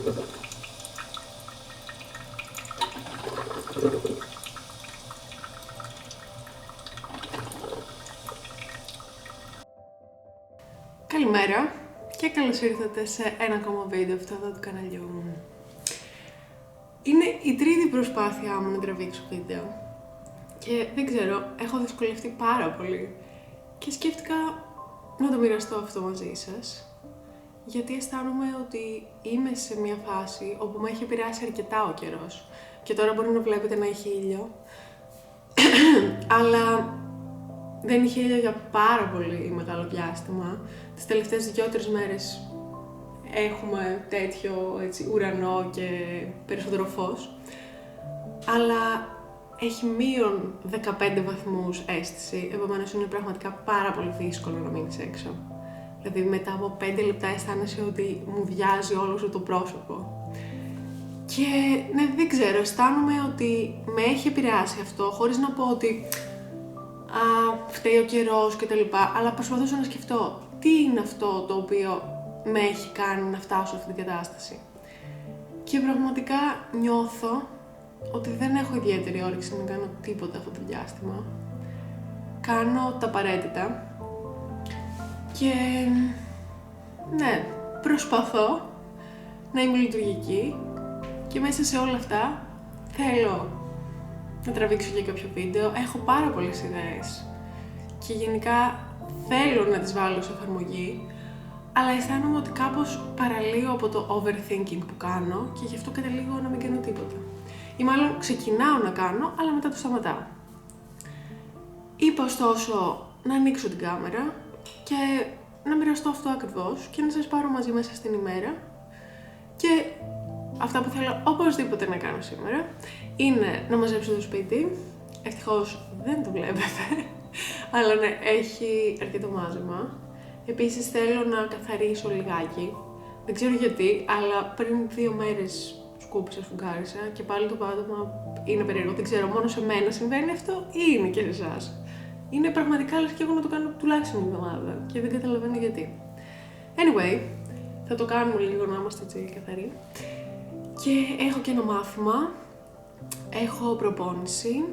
Καλημέρα και καλώς ήρθατε σε ένα ακόμα βίντεο αυτό εδώ του καναλιού μου. Είναι η τρίτη προσπάθειά μου να τραβήξω βίντεο και δεν ξέρω, έχω δυσκολευτεί πάρα πολύ και σκέφτηκα να το μοιραστώ αυτό μαζί σας, γιατί αισθάνομαι ότι είμαι σε μια φάση όπου με έχει επηρεάσει αρκετά ο καιρός και τώρα μπορεί να βλέπετε να έχει ήλιο αλλά δεν είχε ήλιο για πάρα πολύ μεγάλο διάστημα. Τις τελευταίες 2-3 μέρες έχουμε τέτοιο έτσι, ουρανό και περισσότερο φως. Αλλά έχει μείον 15 βαθμούς αίσθηση, επομένως είναι πραγματικά πάρα πολύ δύσκολο να μείνεις έξω. Δηλαδή μετά από 5 λεπτά αισθάνεσαι ότι μου βιάζει όλο σου το πρόσωπο. Και ναι, δεν ξέρω, αισθάνομαι ότι με έχει επηρεάσει αυτό, χωρίς να πω ότι φταίει ο καιρός και τα λοιπά, αλλά προσπαθούσα να σκεφτώ τι είναι αυτό το οποίο με έχει κάνει να φτάσω σε αυτή την κατάσταση. Και πραγματικά νιώθω ότι δεν έχω ιδιαίτερη όρεξη να κάνω τίποτα αυτό το διάστημα. Κάνω τα απαραίτητα και ναι, προσπαθώ να είμαι λειτουργική και μέσα σε όλα αυτά θέλω να τραβήξω για κάποιο βίντεο. Έχω πάρα πολλές ιδέες και γενικά θέλω να τις βάλω σε εφαρμογή, αλλά αισθάνομαι ότι κάπως παραλύω από το overthinking που κάνω και γι' αυτό καταλήγω να μην κάνω τίποτα. Ή μάλλον ξεκινάω να κάνω, αλλά μετά το σταματάω. Είπα ωστόσο να ανοίξω την κάμερα και να μοιραστώ αυτό ακριβώς και να σας πάρω μαζί μέσα στην ημέρα. Και αυτά που θέλω οπωσδήποτε να κάνω σήμερα είναι να μαζέψω το σπίτι. Ευτυχώς δεν το βλέπετε, αλλά ναι, έχει αρκετό μάζεμα. Επίσης θέλω να καθαρίσω λιγάκι. Δεν ξέρω γιατί, αλλά πριν 2 μέρες σκούπισα, σφουγγάρισα και πάλι το πάτωμα είναι περίεργο. Δεν ξέρω, μόνο σε μένα συμβαίνει αυτό ή είναι και σε εσάς. Είναι πραγματικά λες και εγώ να το κάνω τουλάχιστον μια εβδομάδα και δεν καταλαβαίνω γιατί. Anyway, θα το κάνουμε λίγο να είμαστε έτσι καθαροί. Και έχω και ένα μάθημα, έχω προπόνηση,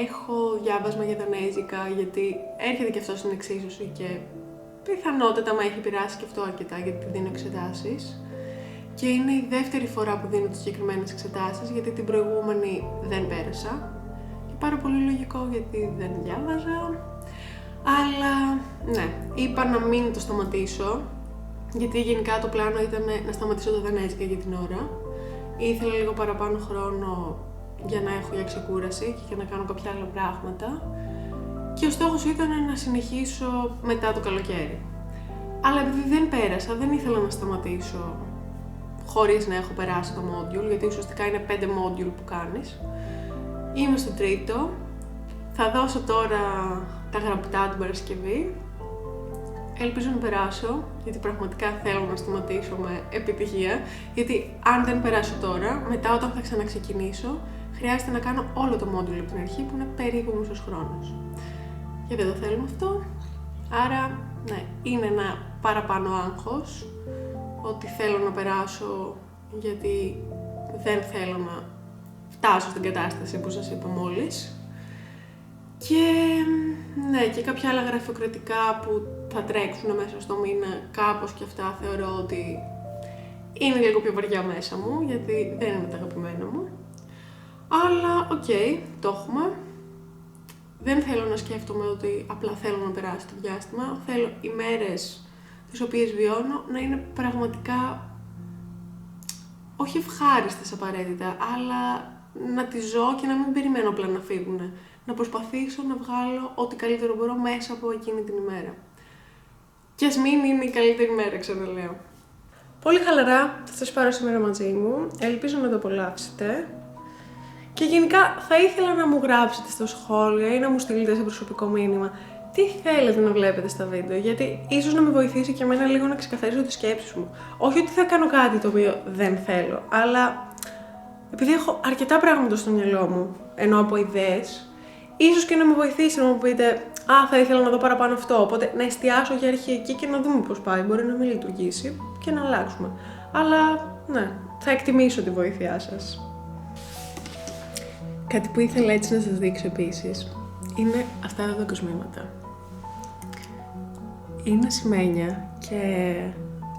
έχω διάβασμα για δανέζικα γιατί έρχεται και αυτό στην εξίσωση και πιθανότατα με έχει επηρεάσει και αυτό αρκετά γιατί δίνω εξετάσεις. Και είναι η δεύτερη φορά που δίνω τις συγκεκριμένες εξετάσεις γιατί την προηγούμενη δεν πέρασα. Και πάρα πολύ λογικό γιατί δεν διάβαζα. Αλλά ναι, είπα να μην το σταματήσω γιατί γενικά το πλάνο ήταν να σταματήσω το δανέζικα για την ώρα. Ήθελα λίγο παραπάνω χρόνο για να έχω για ξεκούραση και για να κάνω κάποια άλλα πράγματα και ο στόχος ήταν να συνεχίσω μετά το καλοκαίρι. Αλλά επειδή δεν πέρασα, δεν ήθελα να σταματήσω χωρίς να έχω περάσει το module, γιατί ουσιαστικά είναι 5 module που κάνεις. Είμαι στο τρίτο, θα δώσω τώρα τα γραπτά την Παρασκευή. Ελπίζω να περάσω, γιατί πραγματικά θέλω να σταματήσω με επιτυχία, γιατί αν δεν περάσω τώρα, μετά όταν θα ξαναξεκινήσω, χρειάζεται να κάνω όλο το μόντουλο από την αρχή, που είναι περίπου μισός χρόνος. Και δεν το θέλουμε αυτό, άρα ναι, είναι ένα παραπάνω άγχος, ότι θέλω να περάσω, γιατί δεν θέλω να φτάσω στην κατάσταση που σας είπα μόλις. Και ναι, και κάποια άλλα γραφειοκρατικά που θα τρέξουν μέσα στο μήνα, κάπως και αυτά θεωρώ ότι είναι λίγο πιο βαριά μέσα μου, γιατί δεν είναι τα αγαπημένα μου. Αλλά οκ, το έχουμε. Δεν θέλω να σκέφτομαι ότι απλά θέλω να περάσει το διάστημα. Θέλω οι μέρες τις οποίες βιώνω να είναι πραγματικά όχι ευχάριστες απαραίτητα, αλλά να τις ζω και να μην περιμένω απλά να φύγουν. Να προσπαθήσω να βγάλω ό,τι καλύτερο μπορώ μέσα από εκείνη την ημέρα. Και ας μην είναι η καλύτερη μέρα, ξαναλέω. Πολύ χαλαρά θα σας πάρω σήμερα μαζί μου. Ελπίζω να το απολαύσετε. Και γενικά θα ήθελα να μου γράψετε στο σχόλιο ή να μου στείλετε σε προσωπικό μήνυμα τι θέλετε να βλέπετε στα βίντεο, γιατί ίσως να με βοηθήσει και εμένα λίγο να ξεκαθαρίσω τις σκέψεις μου. Όχι ότι θα κάνω κάτι το οποίο δεν θέλω, αλλά επειδή έχω αρκετά πράγματα στο μυαλό μου, ενώ από ιδέες, ίσως και να με βοηθήσει να μου πείτε θα ήθελα να δω παραπάνω αυτό, οπότε να εστιάσω για αρχή εκεί και να δούμε πώς πάει. Μπορεί να μην λειτουργήσει και να αλλάξουμε. Αλλά ναι, θα εκτιμήσω τη βοήθειά σας. Κάτι που ήθελα έτσι να σας δείξω επίσης είναι αυτά εδώ τα κοσμήματα. Είναι ασημένια και...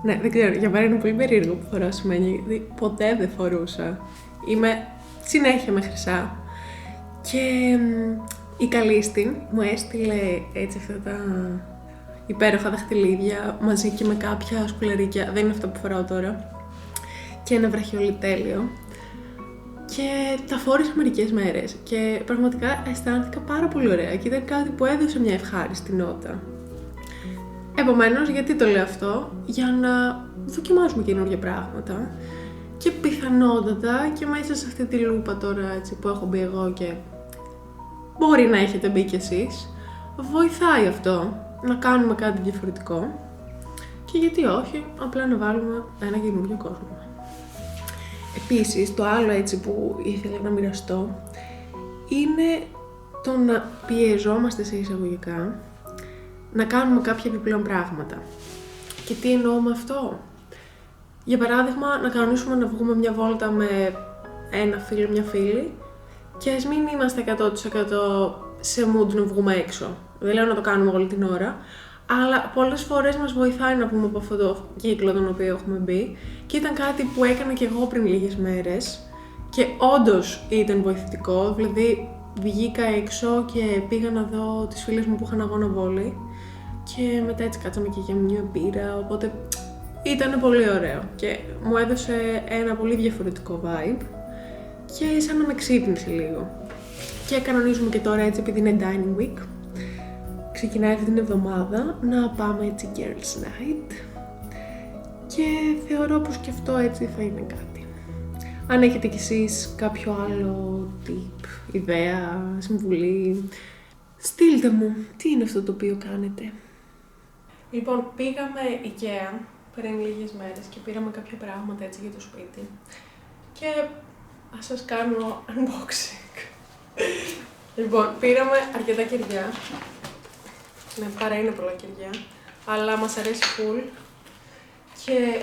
ναι, δεν ξέρω, για μένα είναι πολύ περίεργο που φοράω ασημένια, γιατί ποτέ δεν φορούσα. Είμαι συνέχεια με χρυσά. Και η Καλίστη μου έστειλε έτσι αυτά τα υπέροχα δαχτυλίδια μαζί και με κάποια σκουλαρίκια, δεν είναι αυτά που φοράω τώρα, και ένα βραχιολιτέλειο. Και τα φόρησα μερικές μέρες και πραγματικά αισθάνθηκα πάρα πολύ ωραία και ήταν κάτι που έδωσε μια ευχάριστη νότα. Επομένως, γιατί το λέω αυτό? Για να δοκιμάσουμε καινούργια πράγματα και πιθανότατα και μέσα σε αυτή τη λούπα τώρα έτσι, που έχω μπει εγώ και μπορεί να έχετε μπει κι εσείς, βοηθάει αυτό να κάνουμε κάτι διαφορετικό και γιατί όχι, απλά να βάλουμε ένα καινούργιο κόσμο. Επίσης, το άλλο έτσι που ήθελα να μοιραστώ είναι το να πιεζόμαστε σε εισαγωγικά να κάνουμε κάποια επιπλέον πράγματα. Και τι εννοώ με αυτό? Για παράδειγμα, να κανονίσουμε να βγούμε μια βόλτα με ένα φίλο, μια φίλη και ας μην είμαστε 100% σε mood να βγούμε έξω. Δεν λέω να το κάνουμε όλη την ώρα, αλλά πολλές φορές μας βοηθάει να βγούμε από αυτό το κύκλο τον οποίο έχουμε μπει και ήταν κάτι που έκανα και εγώ πριν λίγες μέρες και όντως ήταν βοηθητικό, δηλαδή βγήκα έξω και πήγα να δω τις φίλες μου που είχαν αγώνα βόλεϊ και μετά έτσι κάτσαμε και για μια μπύρα, οπότε ήταν πολύ ωραίο και μου έδωσε ένα πολύ διαφορετικό vibe και σαν να με ξύπνησε λίγο. Και κανονίζουμε και τώρα έτσι επειδή είναι dining week, ξεκινάει αυτή την εβδομάδα να πάμε έτσι girls night και θεωρώ πως και αυτό έτσι θα είναι κάτι. Αν έχετε κι εσείς κάποιο άλλο tip, ιδέα, συμβουλή, στείλτε μου τι είναι αυτό το οποίο κάνετε. Λοιπόν, πήγαμε IKEA πριν λίγες μέρες και πήραμε κάποια πράγματα έτσι για το σπίτι και ας σας κάνω unboxing. Λοιπόν, πήραμε αρκετά κεριά. Ναι, παρά είναι πολλά κεριά, αλλά μας αρέσει full και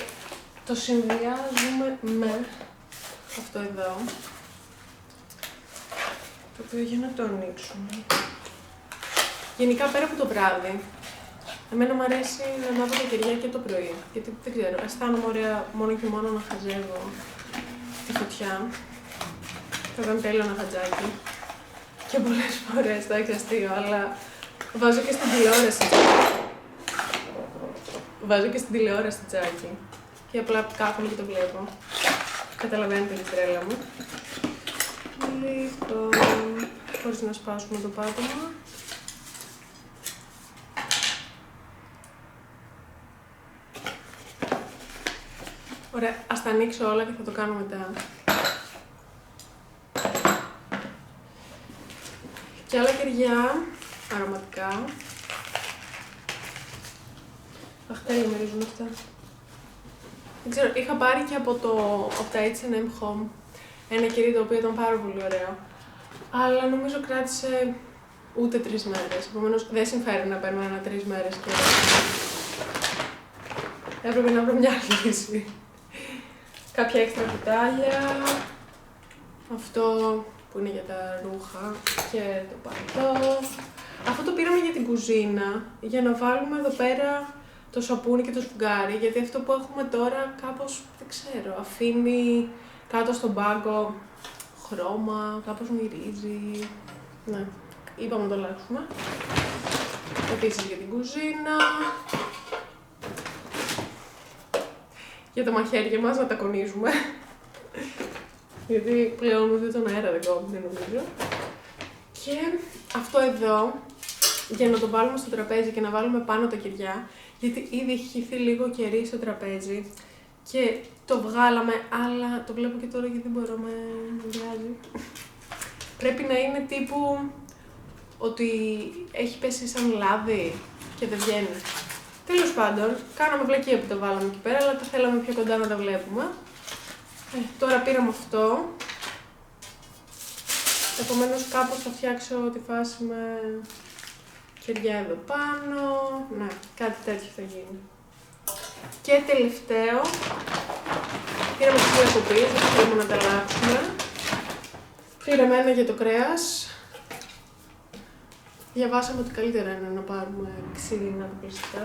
το συνδυάζουμε με αυτό εδώ, το οποίο για να το ανοίξουμε. Γενικά πέρα από το βράδυ, εμένα μου αρέσει να μάθω τα κεριά και το πρωί, γιατί δεν ξέρω, αισθάνομαι ωραία μόνο και μόνο να χαζεύω τη φωτιά. Θα ήταν τέλειο ένα χατζάκι και πολλές φορές το έχει αστείο, αλλά βάζω και στην τηλεόραση τσάκι και απλά κάθομαι και το βλέπω. Καταλαβαίνετε την τρέλα μου. Λοιπόν, χωρίς να σπάσουμε το πάτωμα. Ωραία, ας τα ανοίξω όλα και θα το κάνω μετά. Και άλλα κεριά, αρωματικά. Αχ, τέλεια μυρίζουν αυτά. Δεν ξέρω, είχα πάρει και από τα H&M Home ένα κερί το οποίο ήταν πάρα πολύ ωραίο. Αλλά νομίζω κράτησε ούτε 3 μέρες, επομένως δεν συμφέρει να παίρνω ένα 3 μέρες και έπρεπε να βρω μια άλλη λύση. Κάποια έξτρα κουτάλια, αυτό που είναι για τα ρούχα και το παλτό. Αυτό το πήραμε για την κουζίνα, για να βάλουμε εδώ πέρα το σαπούνι και το σφουγγάρι, γιατί αυτό που έχουμε τώρα κάπως, δεν ξέρω, αφήνει κάτω στον πάγκο χρώμα, κάπως μυρίζει. Ναι, είπαμε να το αλλάξουμε. Επίσης για την κουζίνα. Για τα μαχαίρια μας να τα κονίζουμε. Γιατί πλέον ούτε τον αέρα δεν κόβει, νομίζω. Και αυτό εδώ, για να το βάλουμε στο τραπέζι και να βάλουμε πάνω τα κεριά, γιατί ήδη έχει χυθεί λίγο κερί στο τραπέζι και το βγάλαμε, αλλά το βλέπω και τώρα γιατί μπορώ με βγάζει. Πρέπει να είναι τύπου ότι έχει πέσει σαν λάδι και δεν βγαίνει. Τέλος πάντων, κάναμε βλακεία που τα βάλαμε εκεί πέρα, αλλά τα θέλαμε πιο κοντά να τα βλέπουμε. Τώρα πήραμε αυτό. Επομένως κάπως θα φτιάξω τη φάση με κεριά εδώ πάνω. Ναι, κάτι τέτοιο θα γίνει. Και τελευταίο, Πήραμε τις διακοπές, δεν θέλουμε να τα αλλάξουμε. Πήραμε ένα για το κρέας. Διαβάσαμε ότι καλύτερα είναι να πάρουμε ξύλινα αποκλειστικά.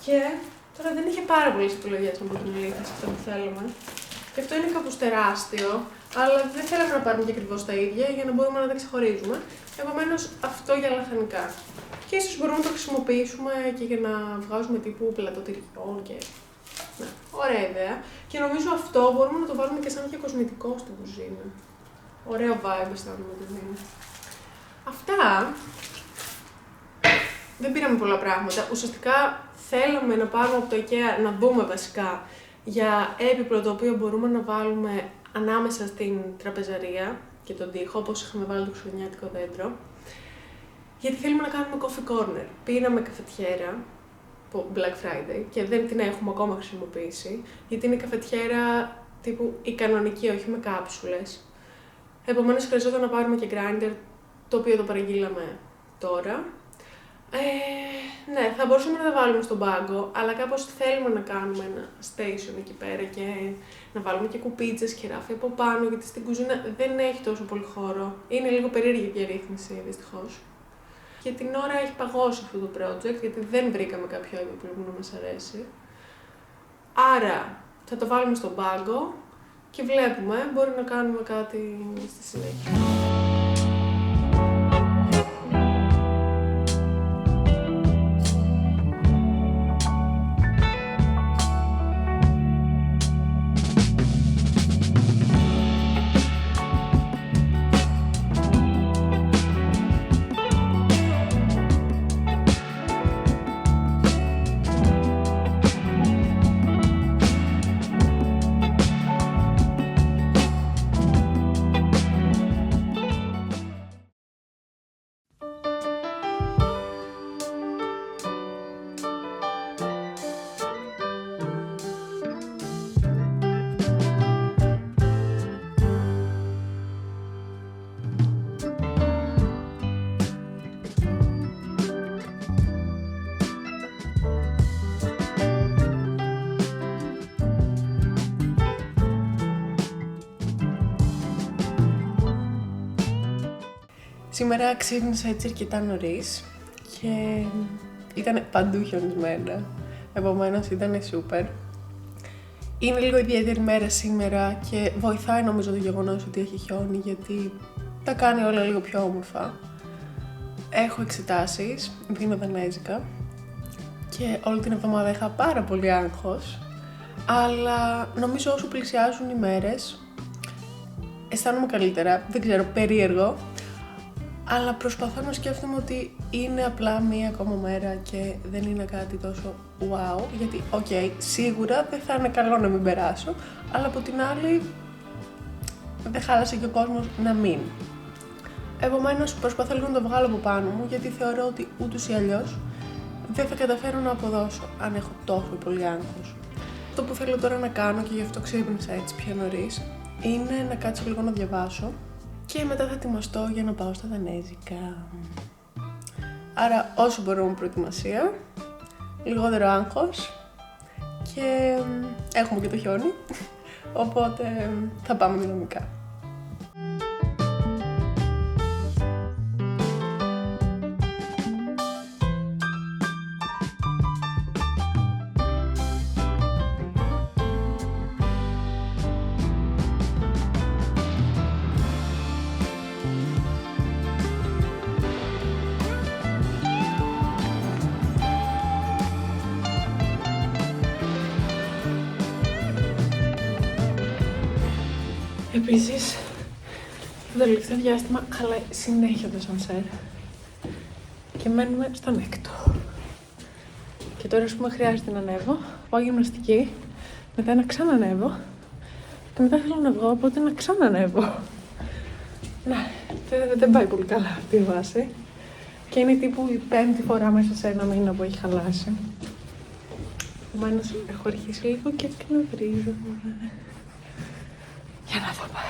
Και τώρα δεν είχε πάρα πολλές επιλογές από την αλήθεια σε αυτό που θέλουμε. Και αυτό είναι κάπως τεράστιο, αλλά δεν θέλαμε να πάρουμε και ακριβώς τα ίδια για να μπορούμε να τα ξεχωρίζουμε. Επομένως, αυτό για λαχανικά. Και ίσως μπορούμε να το χρησιμοποιήσουμε και για να βγάζουμε τύπου πλατοτυριών και. Ναι, ωραία ιδέα. Και νομίζω αυτό μπορούμε να το βάλουμε και σαν και κοσμητικό στην κουζίνα. Ωραίο vibe αισθάνομαι ότι δίνει. Αυτά. Δεν πήραμε πολλά πράγματα. Ουσιαστικά θέλαμε να πάρουμε από το IKEA, να δούμε βασικά για έπιπλο το οποίο μπορούμε να βάλουμε ανάμεσα στην τραπεζαρία και τον τοίχο, όπως είχαμε βάλει το χριστουγεννιάτικο δέντρο. Γιατί θέλουμε να κάνουμε coffee corner. Πήραμε καφετιέρα από Black Friday και δεν την έχουμε ακόμα χρησιμοποιήσει, γιατί είναι καφετιέρα τύπου η κανονική, όχι με κάψουλες. Επομένως χρειαζόταν να πάρουμε και grinder, το οποίο το παραγγείλαμε τώρα. Ναι, θα μπορούσαμε να τα βάλουμε στον πάγκο, αλλά κάπως θέλουμε να κάνουμε ένα station εκεί πέρα και να βάλουμε και κουπίτσες και ράφι από πάνω, γιατί στην κουζίνα δεν έχει τόσο πολύ χώρο. Είναι λίγο περίεργη η διαρρύθμιση, δυστυχώς. Για την ώρα έχει παγώσει αυτό το project, γιατί δεν βρήκαμε κάποιο έπιπλο που να μας αρέσει. Άρα θα το βάλουμε στον πάγκο και βλέπουμε, μπορεί να κάνουμε κάτι στη συνέχεια. Σήμερα ξύπνησα έτσι αρκετά νωρίς και ήταν παντού χιονισμένα, επομένως ήταν σούπερ. Είναι λίγο ιδιαίτερη μέρα σήμερα και βοηθάει νομίζω το γεγονός ότι έχει χιόνι, γιατί τα κάνει όλα λίγο πιο όμορφα. Έχω εξετάσεις, δίνω δανέζικα και όλη την εβδομάδα είχα πάρα πολύ άγχος, αλλά νομίζω όσο πλησιάζουν οι μέρες αισθάνομαι καλύτερα, δεν ξέρω, περίεργο. Αλλά προσπαθώ να σκέφτομαι ότι είναι απλά μία ακόμα μέρα και δεν είναι κάτι τόσο wow, γιατί σίγουρα δεν θα είναι καλό να μην περάσω, αλλά από την άλλη δεν χάλασε και ο κόσμος να μην. Επομένως προσπαθώ λίγο να το βγάλω από πάνω μου, γιατί θεωρώ ότι ούτως ή αλλιώς δεν θα καταφέρω να αποδώσω αν έχω τόσο πολύ άγχος. Αυτό που θέλω τώρα να κάνω, και γι' αυτό ξύπνησα έτσι πιο νωρίς, είναι να κάτσω λίγο να διαβάσω και μετά θα ετοιμαστώ για να πάω στα δανέζικα. Άρα όσο μπορώ με προετοιμασία, λιγότερο άγχος και έχουμε και το χιόνι, οπότε θα πάμε δυναμικά. Επίσης, το τελευταίο διάστημα χαλάει συνέχεια το σανσέρ και μένουμε στον έκτο. Και τώρα, ας πούμε, χρειάζεται να ανέβω, πάω γυμναστική, μετά να ξανανέβω και μετά θέλω να βγω, οπότε να ξανανέβω. Ναι, δεν πάει πολύ καλά αυτή η βάση και είναι τύπου η 5η φορά μέσα σε ένα μήνα που έχει χαλάσει. Επομένως, έχω αρχίσει λίγο και εκνευρίζομαι. Για να δούμε.